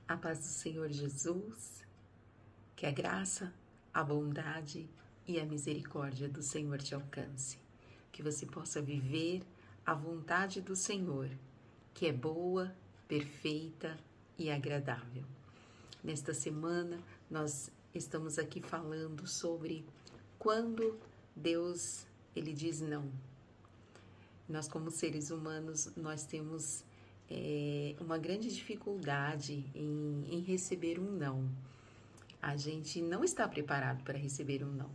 A paz do Senhor Jesus, que a graça, a bondade e a misericórdia do Senhor te alcance. Que você possa viver a vontade do Senhor, que é boa, perfeita e agradável. Nesta semana, nós estamos aqui falando sobre quando Deus, Ele diz não. Nós, como seres humanos, nós temos uma grande dificuldade em receber um não. A gente não está preparado para receber um não.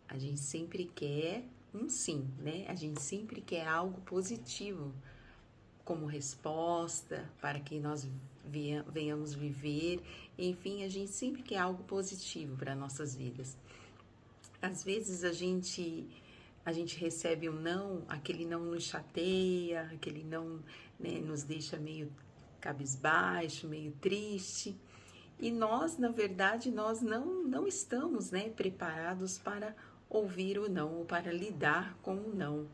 A gente sempre quer um sim, né? A gente sempre quer algo positivo como resposta para que nós venhamos viver. Enfim, a gente sempre quer algo positivo para nossas vidas. Às vezes a gente recebe um não, aquele não nos chateia, aquele não, né, nos deixa meio cabisbaixo, meio triste. E nós, na verdade, nós não estamos, né, preparados para ouvir o não ou para lidar com o não.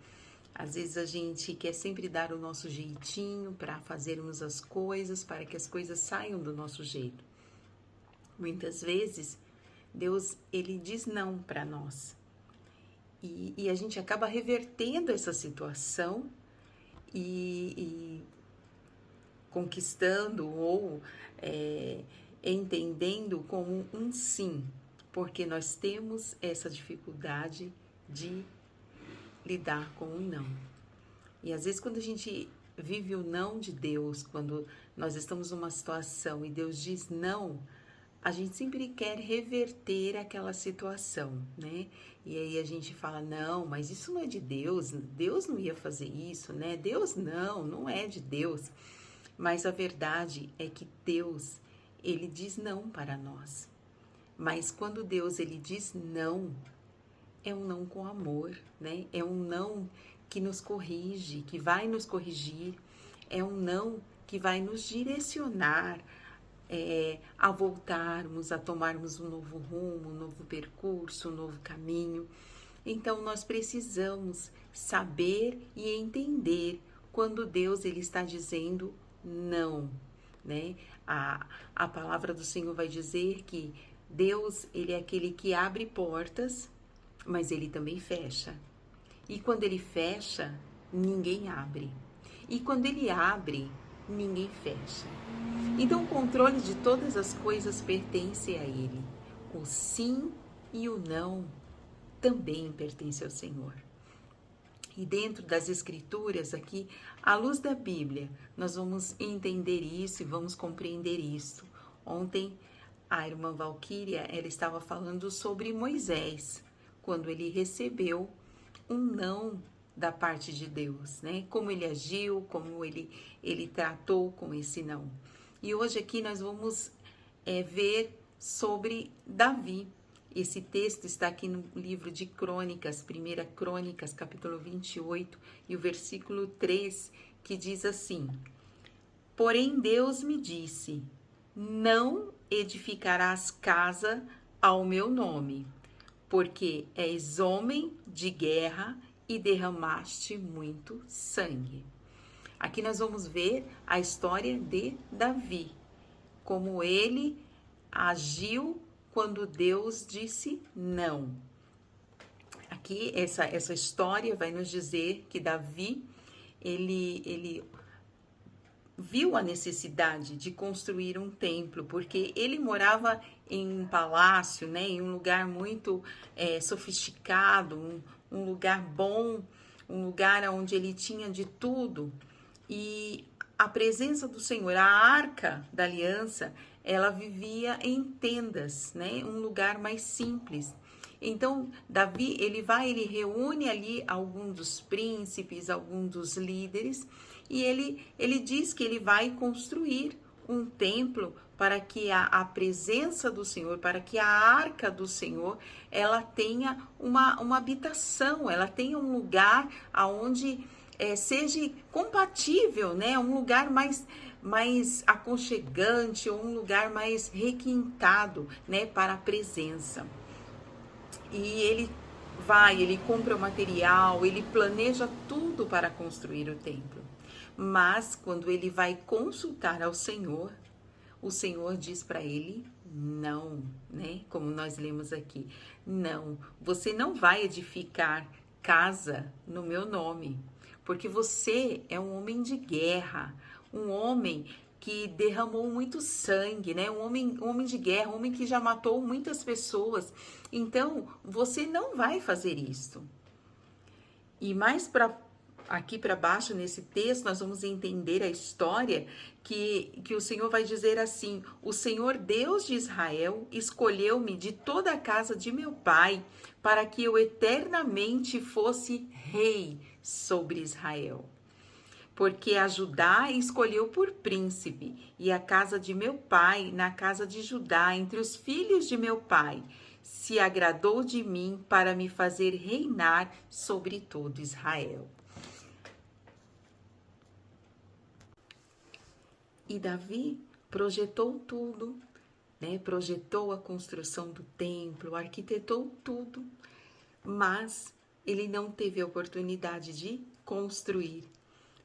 Às vezes a gente quer sempre dar o nosso jeitinho para fazermos as coisas, para que as coisas saiam do nosso jeito. Muitas vezes, Deus, Ele diz não para nós. E a gente acaba revertendo essa situação e conquistando ou entendendo como um sim, porque nós temos essa dificuldade de lidar com o não. E às vezes quando a gente vive o não de Deus, quando nós estamos numa situação e Deus diz não, a gente sempre quer reverter aquela situação, né? E aí a gente fala, não, mas isso não é de Deus, Deus não ia fazer isso, né? Deus não é de Deus. Mas a verdade é que Deus, Ele diz não para nós. Mas quando Deus, Ele diz não, é um não com amor, né? É um não que nos corrige, que vai nos corrigir, é um não que vai nos direcionar a voltarmos, a tomarmos um novo rumo, um novo percurso, um novo caminho. Então nós precisamos saber e entender quando Deus ele está dizendo não, né? A palavra do Senhor vai dizer que Deus ele é aquele que abre portas, mas ele também fecha. E quando ele fecha, ninguém abre. E quando ele abre, ninguém fecha. Então o controle de todas as coisas pertence a Ele. O sim e o não também pertence ao Senhor. E dentro das Escrituras aqui, à luz da Bíblia, nós vamos entender isso e vamos compreender isso. Ontem a irmã Valquíria, ela estava falando sobre Moisés, quando ele recebeu um não da parte de Deus, né? Como ele agiu, como ele tratou com esse não. E hoje aqui nós vamos ver sobre Davi. Esse texto está aqui no livro de Crônicas, 1 Crônicas, capítulo 28, e o versículo 3, que diz assim: Porém Deus me disse, não edificarás casa ao meu nome, porque és homem de guerra e derramaste muito sangue. Aqui nós vamos ver a história de Davi, como ele agiu quando Deus disse não. Aqui essa história vai nos dizer que Davi, ele viu a necessidade de construir um templo, porque ele morava em um palácio, né, em um lugar muito sofisticado, um lugar bom, um lugar onde ele tinha de tudo. E a presença do Senhor, a arca da aliança, ela vivia em tendas, né, um lugar mais simples. Então, Davi, ele reúne ali alguns dos príncipes, alguns dos líderes, e ele diz que ele vai construir um templo para que a presença do Senhor, para que a arca do Senhor, ela tenha uma habitação, ela tenha um lugar aonde seja compatível, né? Um lugar mais aconchegante, ou um lugar mais requintado, né? Para a presença. E ele compra o material, ele planeja tudo para construir o templo. Mas quando ele vai consultar ao Senhor, o Senhor diz para ele não, né? Como nós lemos aqui, não, você não vai edificar casa no meu nome, porque você é um homem de guerra, um homem que derramou muito sangue, né? Um homem de guerra, um homem que já matou muitas pessoas. Então, você não vai fazer isso. E mais para aqui para baixo nesse texto nós vamos entender a história que o Senhor vai dizer assim: o Senhor Deus de Israel escolheu-me de toda a casa de meu pai para que eu eternamente fosse rei sobre Israel. Porque a Judá escolheu por príncipe, e a casa de meu pai, na casa de Judá, entre os filhos de meu pai, se agradou de mim para me fazer reinar sobre todo Israel. E Davi projetou tudo, né? Projetou a construção do templo, arquitetou tudo, mas ele não teve a oportunidade de construir,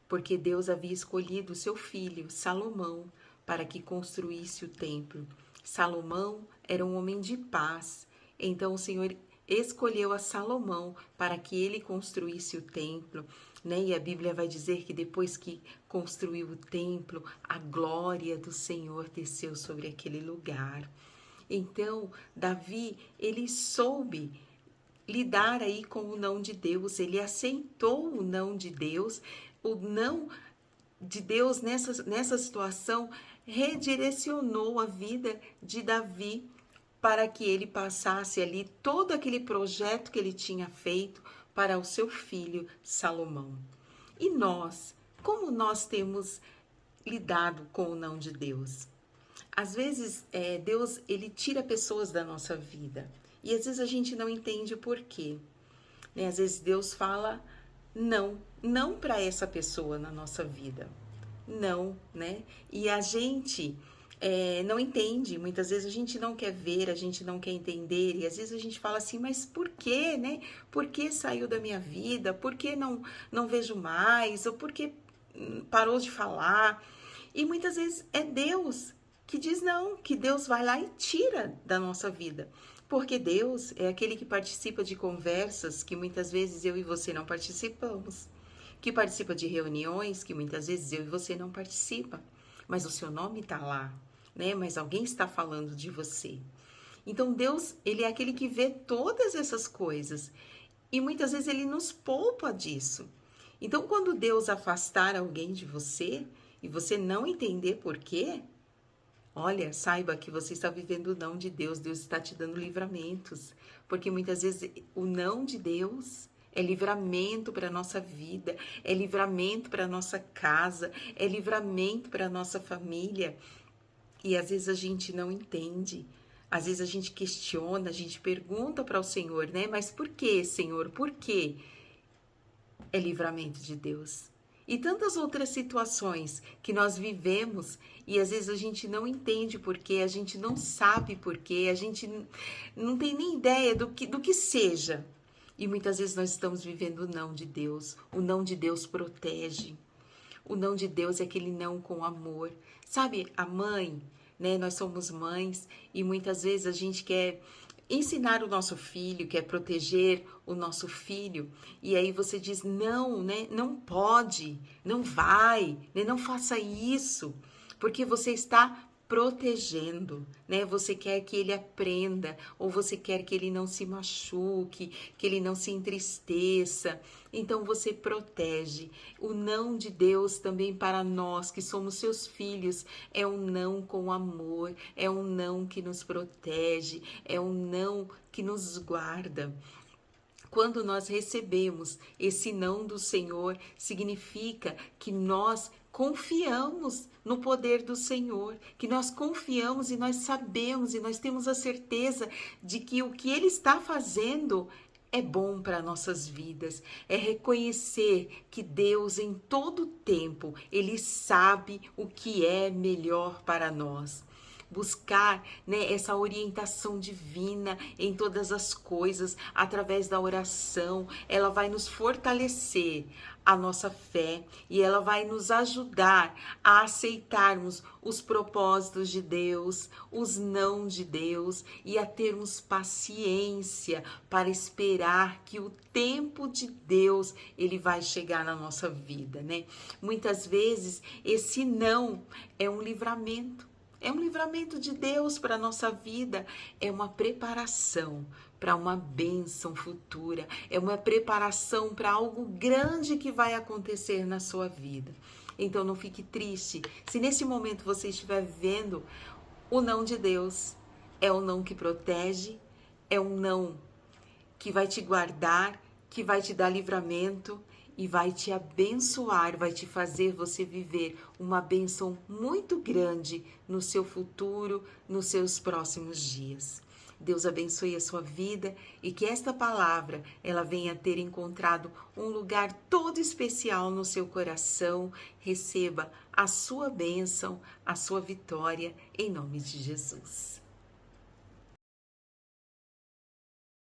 porque Deus havia escolhido seu filho, Salomão, para que construísse o templo. Salomão era um homem de paz, então o Senhor escolheu a Salomão para que ele construísse o templo, né? E a Bíblia vai dizer que depois que construiu o templo, a glória do Senhor desceu sobre aquele lugar. Então, Davi, ele soube lidar aí com o não de Deus, ele aceitou o não de Deus, o não de Deus nessa situação redirecionou a vida de Davi para que ele passasse ali todo aquele projeto que ele tinha feito para o seu filho Salomão. E nós, como nós temos lidado com o não de Deus? Às vezes, Deus, ele tira pessoas da nossa vida. E às vezes a gente não entende o porquê. Né? Às vezes Deus fala não para essa pessoa na nossa vida. Não, né? E a gente não entende. Muitas vezes a gente não quer ver, a gente não quer entender. E às vezes a gente fala assim, mas por quê, né? Por que saiu da minha vida? Por que não vejo mais? Ou por que parou de falar? E muitas vezes é Deus que diz não, que Deus vai lá e tira da nossa vida. Porque Deus é aquele que participa de conversas que muitas vezes eu e você não participamos. Que participa de reuniões que muitas vezes eu e você não participa. Mas o seu nome está lá, né? Mas alguém está falando de você. Então Deus, ele é aquele que vê todas essas coisas. E muitas vezes ele nos poupa disso. Então quando Deus afastar alguém de você e você não entender por quê, olha, saiba que você está vivendo o não de Deus. Deus está te dando livramentos. Porque muitas vezes o não de Deus é livramento para a nossa vida, é livramento para a nossa casa, é livramento para a nossa família. E às vezes a gente não entende. Às vezes a gente questiona, a gente pergunta para o Senhor, né? Mas por que, Senhor? Por quê? É livramento de Deus. E tantas outras situações que nós vivemos e às vezes a gente não entende porquê, a gente não sabe porquê, a gente não tem nem ideia do que seja. E muitas vezes nós estamos vivendo o não de Deus. O não de Deus protege. O não de Deus é aquele não com amor. Sabe, a mãe, né? Nós somos mães e muitas vezes a gente quer ensinar o nosso filho, quer proteger o nosso filho, e aí você diz não, né? Não pode, não vai, né? Não faça isso, porque você está protegendo, né? Você quer que ele aprenda, ou você quer que ele não se machuque, que ele não se entristeça. Então você protege. O não de Deus também para nós que somos seus filhos é um não com amor, é um não que nos protege, é um não que nos guarda. Quando nós recebemos esse não do Senhor, significa que nós confiamos no poder do Senhor, que nós confiamos e nós sabemos e nós temos a certeza de que o que Ele está fazendo é bom para nossas vidas. É reconhecer que Deus em todo tempo, Ele sabe o que é melhor para nós. buscar, né, essa orientação divina em todas as coisas, através da oração. Ela vai nos fortalecer a nossa fé e ela vai nos ajudar a aceitarmos os propósitos de Deus, os não de Deus e a termos paciência para esperar que o tempo de Deus ele vai chegar na nossa vida, né? Muitas vezes esse não é um livramento. É um livramento de Deus para a nossa vida, é uma preparação para uma bênção futura, é uma preparação para algo grande que vai acontecer na sua vida. Então não fique triste se nesse momento você estiver vendo o não de Deus. É o não que protege, é um não que vai te guardar, que vai te dar livramento e vai te abençoar, vai te fazer você viver uma bênção muito grande no seu futuro, nos seus próximos dias. Deus abençoe a sua vida e que esta palavra ela venha ter encontrado um lugar todo especial no seu coração. Receba a sua bênção, a sua vitória, em nome de Jesus.